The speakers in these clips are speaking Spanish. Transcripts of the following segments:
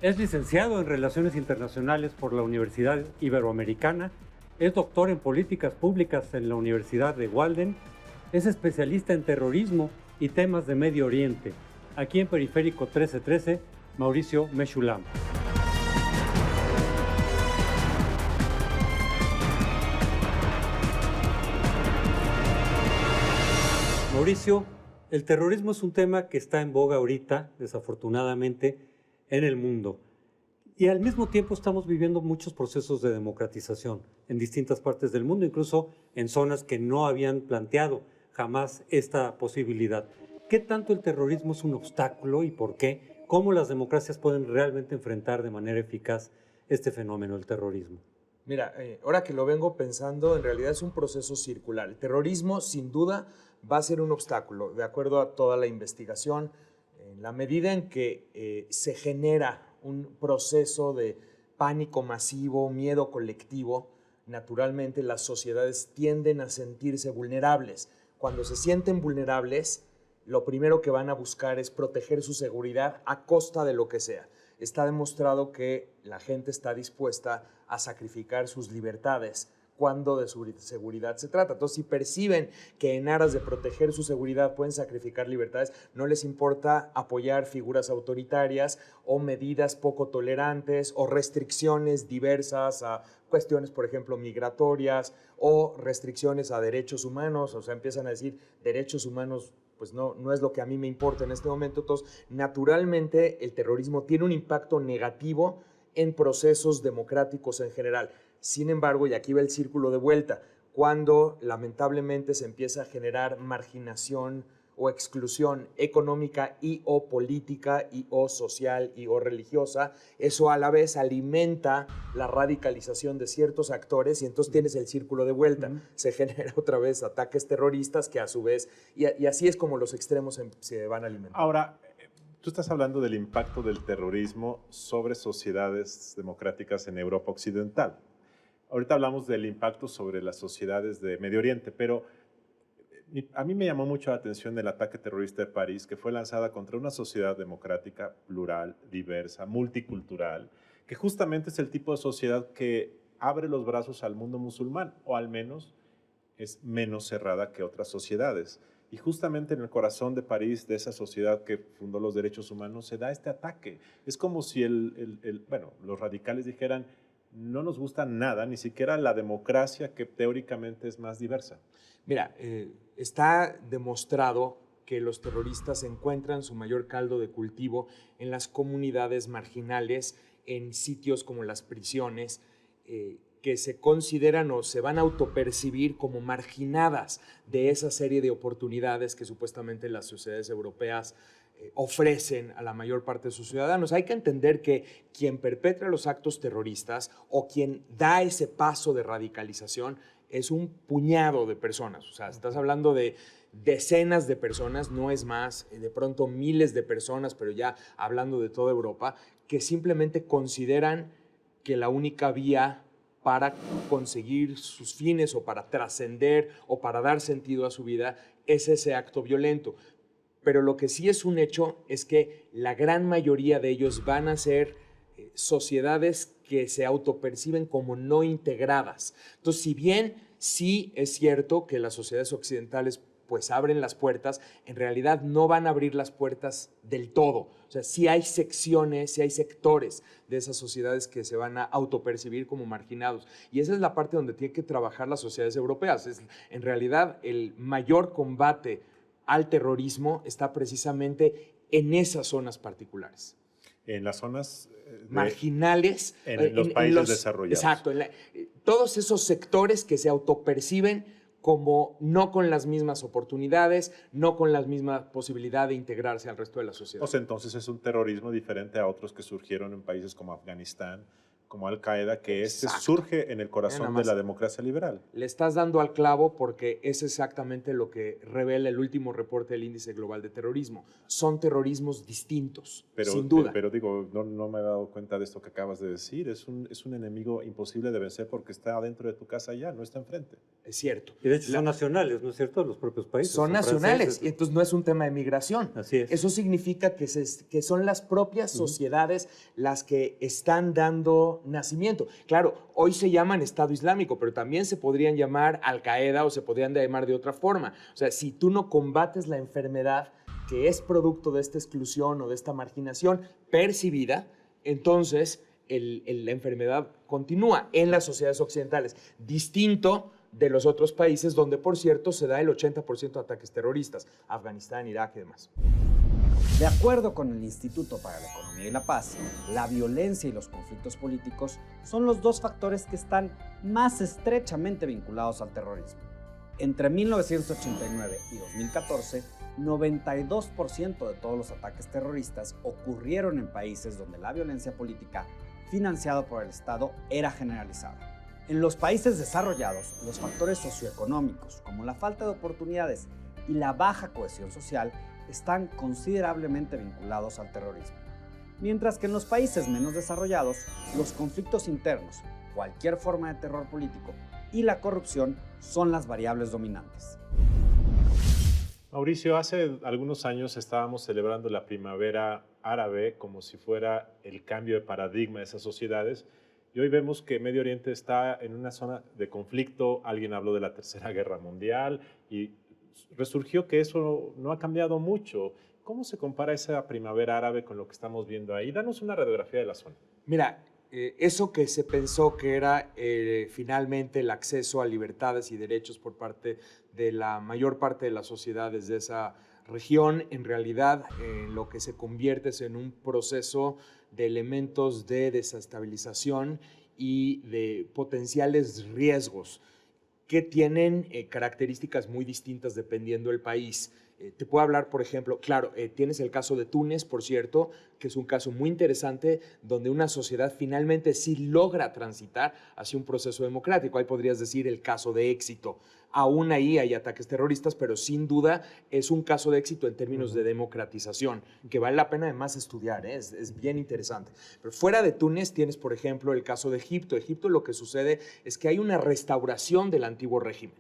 Es licenciado en Relaciones Internacionales por la Universidad Iberoamericana, es doctor en Políticas Públicas en la Universidad de Walden, es especialista en terrorismo y temas de Medio Oriente. Aquí en Periférico 1313, Mauricio Meshulam. Mauricio, el terrorismo es un tema que está en boga ahorita, desafortunadamente, en el mundo. Y al mismo tiempo estamos viviendo muchos procesos de democratización en distintas partes del mundo, incluso en zonas que no habían planteado jamás esta posibilidad. ¿Qué tanto el terrorismo es un obstáculo y por qué? ¿Cómo las democracias pueden realmente enfrentar de manera eficaz este fenómeno, el terrorismo? Mira, ahora que lo vengo pensando, en realidad es un proceso circular. El terrorismo, sin duda, va a ser un obstáculo, de acuerdo a toda la investigación, en la medida en que se genera un proceso de pánico masivo, miedo colectivo. Naturalmente, las sociedades tienden a sentirse vulnerables. Cuando se sienten vulnerables, lo primero que van a buscar es proteger su seguridad a costa de lo que sea. Está demostrado que la gente está dispuesta a sacrificar sus libertades cuando de su seguridad se trata. Entonces, si perciben que en aras de proteger su seguridad pueden sacrificar libertades, no les importa apoyar figuras autoritarias o medidas poco tolerantes o restricciones diversas a cuestiones, por ejemplo, migratorias o restricciones a derechos humanos. O sea, empiezan a decir derechos humanos, pues no es lo que a mí me importa en este momento. Entonces, naturalmente, el terrorismo tiene un impacto negativo en procesos democráticos en general. Sin embargo, y aquí va el círculo de vuelta, cuando lamentablemente se empieza a generar marginación o exclusión económica y o política y o social y o religiosa, eso a la vez alimenta la radicalización de ciertos actores y entonces tienes el círculo de vuelta. Se genera otra vez ataques terroristas que a su vez, y así es como los extremos se van alimentando. Ahora, tú estás hablando del impacto del terrorismo sobre sociedades democráticas en Europa Occidental. Ahorita hablamos del impacto sobre las sociedades de Medio Oriente, pero a mí me llamó mucho la atención el ataque terrorista de París, que fue lanzada contra una sociedad democrática, plural, diversa, multicultural, que justamente es el tipo de sociedad que abre los brazos al mundo musulmán, o al menos es menos cerrada que otras sociedades. Y justamente en el corazón de París, de esa sociedad que fundó los derechos humanos, se da este ataque. Es como si los radicales dijeran: no nos gusta nada, ni siquiera la democracia que teóricamente es más diversa. Mira, está demostrado que los terroristas encuentran su mayor caldo de cultivo en las comunidades marginales, en sitios como las prisiones, que se consideran o se van a autopercibir como marginadas de esa serie de oportunidades que supuestamente las sociedades europeas ofrecen a la mayor parte de sus ciudadanos. Hay que entender que quien perpetra los actos terroristas o quien da ese paso de radicalización es un puñado de personas. O sea, estás hablando de decenas de personas, no es más, de pronto miles de personas, pero ya hablando de toda Europa, que simplemente consideran que la única vía para conseguir sus fines o para trascender o para dar sentido a su vida es ese acto violento. Pero lo que sí es un hecho es que la gran mayoría de ellos van a ser sociedades que se autoperciben como no integradas. Entonces, si bien sí es cierto que las sociedades occidentales pues abren las puertas, en realidad no van a abrir las puertas del todo. O sea, sí hay secciones, sí hay sectores de esas sociedades que se van a autopercibir como marginados. Y esa es la parte donde tienen que trabajar las sociedades europeas. En realidad, el mayor combate al terrorismo está precisamente en esas zonas particulares. En las zonas marginales. En los países desarrollados. Exacto. Todos esos sectores que se autoperciben como no con las mismas oportunidades, no con la misma posibilidad de integrarse al resto de la sociedad. O sea, entonces es un terrorismo diferente a otros que surgieron en países como Afganistán, como Al-Qaeda, que Exacto. surge en el Nada corazón de más. la democracia liberal. Le estás dando al clavo porque es exactamente lo que revela el último reporte del Índice Global de Terrorismo. Son terrorismos distintos, sin duda. Pero digo, no me he dado cuenta de esto que acabas de decir. Es un enemigo imposible de vencer porque está dentro de tu casa ya, no está enfrente. Es cierto. Y de hecho son nacionales, ¿no es cierto? Los propios países. Son nacionales franceses. y entonces no es un tema de migración. Así es. Eso significa que son las propias sociedades las que están dando nacimiento. Claro, hoy se llaman Estado Islámico, pero también se podrían llamar Al-Qaeda o se podrían llamar de otra forma. O sea, si tú no combates la enfermedad que es producto de esta exclusión o de esta marginación percibida, entonces la enfermedad continúa en las sociedades occidentales, distinto de los otros países donde, por cierto, se da el 80% de ataques terroristas, Afganistán, Irak y demás. De acuerdo con el Instituto para la Economía y la Paz, la violencia y los conflictos políticos son los dos factores que están más estrechamente vinculados al terrorismo. Entre 1989 y 2014, 92% de todos los ataques terroristas ocurrieron en países donde la violencia política financiada por el Estado era generalizada. En los países desarrollados, los factores socioeconómicos, como la falta de oportunidades y la baja cohesión social, están considerablemente vinculados al terrorismo. Mientras que en los países menos desarrollados, los conflictos internos, cualquier forma de terror político y la corrupción son las variables dominantes. Mauricio, hace algunos años estábamos celebrando la primavera árabe como si fuera el cambio de paradigma de esas sociedades y hoy vemos que Medio Oriente está en una zona de conflicto. Alguien habló de la Tercera Guerra Mundial y resurgió que eso no ha cambiado mucho. ¿Cómo se compara esa primavera árabe con lo que estamos viendo ahí? Danos una radiografía de la zona. Mira, eso que se pensó que era finalmente el acceso a libertades y derechos por parte de la mayor parte de las sociedades de esa región, en realidad lo que se convierte es en un proceso de elementos de desestabilización y de potenciales riesgos que tienen características muy distintas dependiendo del país. Te puedo hablar, por ejemplo, claro, tienes el caso de Túnez, por cierto, que es un caso muy interesante donde una sociedad finalmente sí logra transitar hacia un proceso democrático. Ahí podrías decir el caso de éxito. Aún ahí hay ataques terroristas, pero sin duda es un caso de éxito en términos de democratización, que vale la pena además estudiar, es bien interesante. Pero fuera de Túnez tienes, por ejemplo, el caso de Egipto. Egipto lo que sucede es que hay una restauración del antiguo régimen.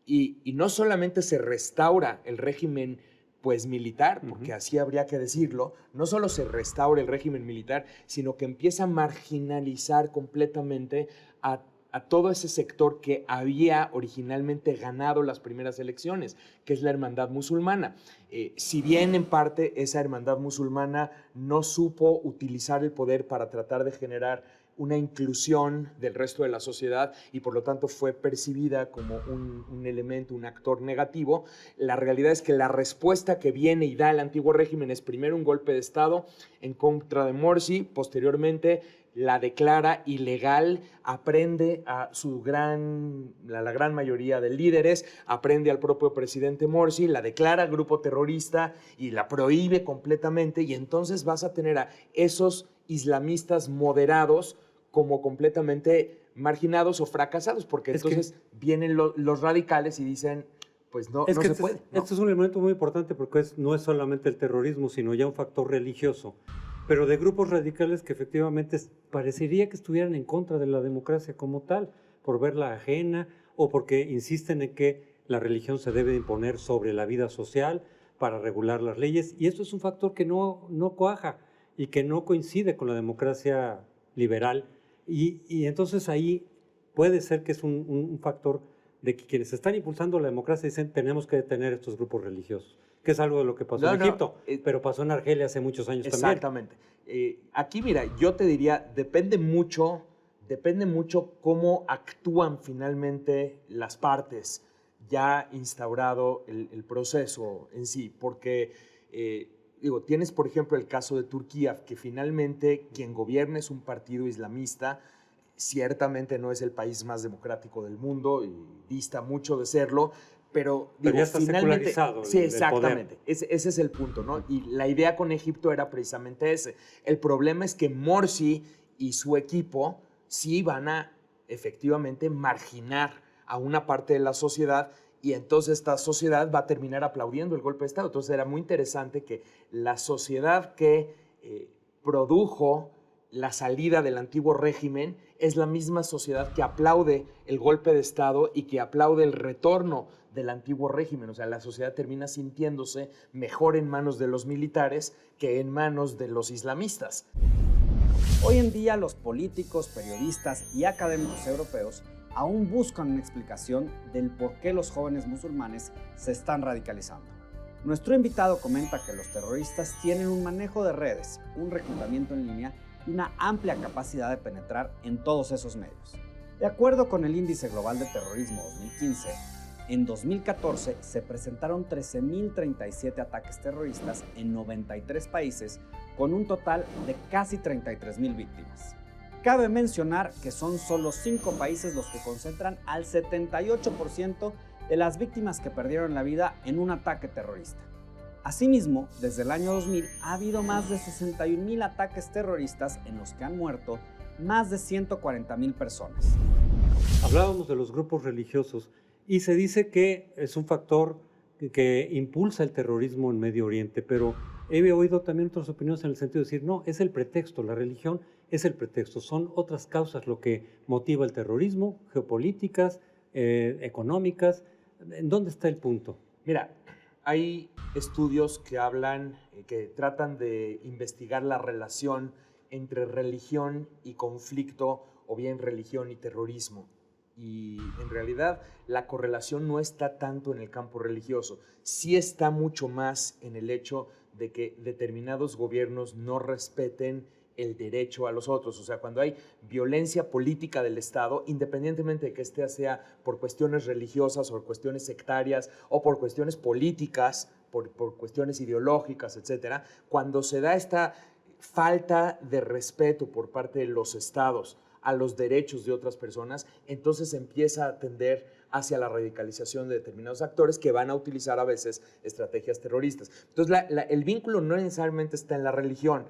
Y no solamente se restaura el régimen pues militar, porque así habría que decirlo, no solo se restaura el régimen militar, sino que empieza a marginalizar completamente a todo ese sector que había originalmente ganado las primeras elecciones, que es la hermandad musulmana. Si bien en parte esa hermandad musulmana no supo utilizar el poder para tratar de generar una inclusión del resto de la sociedad y por lo tanto fue percibida como un elemento, un actor negativo, la realidad es que la respuesta que viene y da el antiguo régimen es primero un golpe de Estado en contra de Morsi, posteriormente la declara ilegal, aprende a la gran mayoría de líderes, aprende al propio presidente Morsi, la declara grupo terrorista y la prohíbe completamente, y entonces vas a tener a esos islamistas moderados como completamente marginados o fracasados, porque entonces vienen los radicales y dicen, pues no se puede. Este es un elemento muy importante porque no es solamente el terrorismo, sino ya un factor religioso, pero de grupos radicales que efectivamente parecería que estuvieran en contra de la democracia como tal, por verla ajena o porque insisten en que la religión se debe imponer sobre la vida social para regular las leyes, y esto es un factor que no cuaja y que no coincide con la democracia liberal, y entonces ahí puede ser que es un factor de que quienes están impulsando la democracia dicen tenemos que detener estos grupos religiosos, que es algo de lo que pasó en Egipto, pero pasó en Argelia hace muchos años también. Exactamente. Aquí, mira, yo te diría, depende mucho cómo actúan finalmente las partes ya instaurado el proceso en sí, porque tienes por ejemplo el caso de Turquía, que finalmente quien gobierna es un partido islamista, ciertamente no es el país más democrático del mundo y dista mucho de serlo, pero ya está finalmente secularizado sí, el exactamente, poder. Ese es el punto, ¿no? Y la idea con Egipto era precisamente ese. El problema es que Morsi y su equipo sí van a efectivamente marginar a una parte de la sociedad y entonces esta sociedad va a terminar aplaudiendo el golpe de Estado. Entonces era muy interesante que la sociedad que produjo la salida del antiguo régimen es la misma sociedad que aplaude el golpe de Estado y que aplaude el retorno del antiguo régimen. O sea, la sociedad termina sintiéndose mejor en manos de los militares que en manos de los islamistas. Hoy en día los políticos, periodistas y académicos europeos aún buscan una explicación del por qué los jóvenes musulmanes se están radicalizando. Nuestro invitado comenta que los terroristas tienen un manejo de redes, un reclutamiento en línea y una amplia capacidad de penetrar en todos esos medios. De acuerdo con el Índice Global de Terrorismo 2015, en 2014 se presentaron 13.037 ataques terroristas en 93 países, con un total de casi 33.000 víctimas. Cabe mencionar que son solo 5 países los que concentran al 78% de las víctimas que perdieron la vida en un ataque terrorista. Asimismo, desde el año 2000 ha habido más de 61.000 ataques terroristas en los que han muerto más de 140.000 personas. Hablábamos de los grupos religiosos y se dice que es un factor que impulsa el terrorismo en Medio Oriente, pero he oído también otras opiniones en el sentido de decir, no, es el pretexto, la religión es el pretexto, son otras causas lo que motiva el terrorismo, geopolíticas, económicas. ¿En dónde está el punto? Mira, hay estudios que que tratan de investigar la relación entre religión y conflicto o bien religión y terrorismo. Y en realidad la correlación no está tanto en el campo religioso, sí está mucho más en el hecho de que determinados gobiernos no respeten el derecho a los otros. O sea, cuando hay violencia política del Estado, independientemente de que éste sea por cuestiones religiosas o por cuestiones sectarias o por cuestiones políticas, por cuestiones ideológicas, etcétera, cuando se da esta falta de respeto por parte de los estados a los derechos de otras personas, entonces empieza a tender hacia la radicalización de determinados actores que van a utilizar a veces estrategias terroristas. Entonces, el vínculo no necesariamente está en la religión,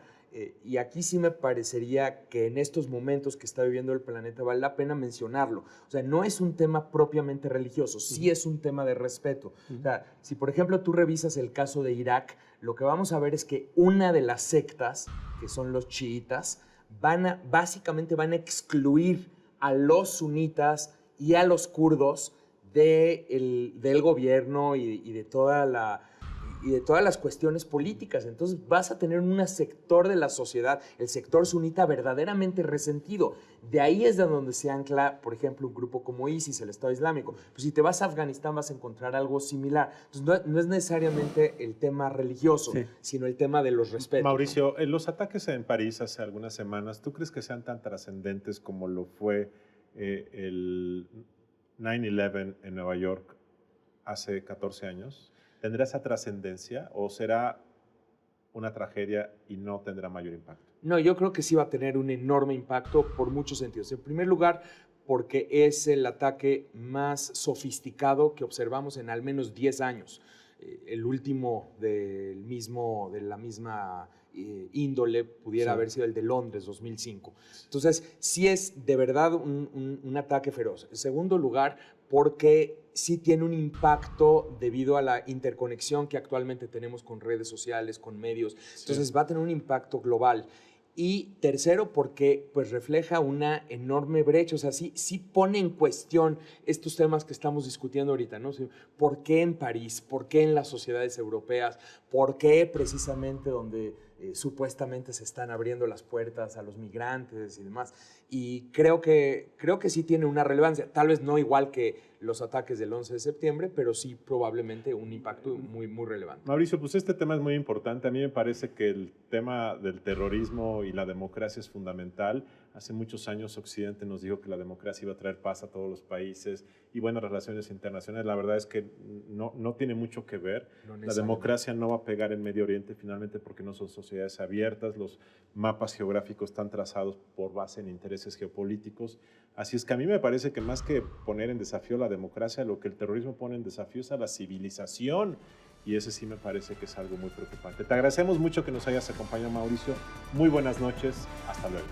y aquí sí me parecería que en estos momentos que está viviendo el planeta vale la pena mencionarlo. O sea, no es un tema propiamente religioso, sí es un tema de respeto. O sea, si por ejemplo tú revisas el caso de Irak, lo que vamos a ver es que una de las sectas, que son los chiitas, básicamente van a excluir a los sunitas y a los kurdos del gobierno y de todas las cuestiones políticas. Entonces vas a tener un sector de la sociedad, el sector sunita, verdaderamente resentido. De ahí es de donde se ancla, por ejemplo, un grupo como ISIS, el Estado Islámico. Pues si te vas a Afganistán vas a encontrar algo similar. Entonces no es necesariamente el tema religioso, sí, sino el tema de los respetos. Mauricio, en los ataques en París hace algunas semanas, ¿tú crees que sean tan trascendentes como lo fue el 9/11 en Nueva York hace 14 años? ¿Tendrá esa trascendencia o será una tragedia y no tendrá mayor impacto? No, yo creo que sí va a tener un enorme impacto por muchos sentidos. En primer lugar, porque es el ataque más sofisticado que observamos en al menos 10 años. El último de la misma índole pudiera haber sido el de Londres, 2005. Entonces, sí es de verdad un ataque feroz. En segundo lugar, porque sí tiene un impacto debido a la interconexión que actualmente tenemos con redes sociales, con medios. Entonces, va a tener un impacto global. Y tercero, porque pues refleja una enorme brecha, o sea, sí pone en cuestión estos temas que estamos discutiendo ahorita, ¿no? ¿Por qué en París? ¿Por qué en las sociedades europeas? ¿Por qué precisamente donde supuestamente se están abriendo las puertas a los migrantes y demás? Y creo que sí tiene una relevancia, tal vez no igual que los ataques del 11 de septiembre, pero sí probablemente un impacto muy, muy relevante. Mauricio, pues este tema es muy importante. A mí me parece que el tema del terrorismo y la democracia es fundamental. Hace muchos años Occidente nos dijo que la democracia iba a traer paz a todos los países y buenas relaciones internacionales. La verdad es que no tiene mucho que ver. La democracia no va a pegar en Medio Oriente finalmente porque no son sociedades abiertas. Los mapas geográficos están trazados por base en intereses geopolíticos. Así es que a mí me parece que más que poner en desafío la democracia, lo que el terrorismo pone en desafío es a la civilización. Y ese sí me parece que es algo muy preocupante. Te agradecemos mucho que nos hayas acompañado, Mauricio. Muy buenas noches. Hasta luego.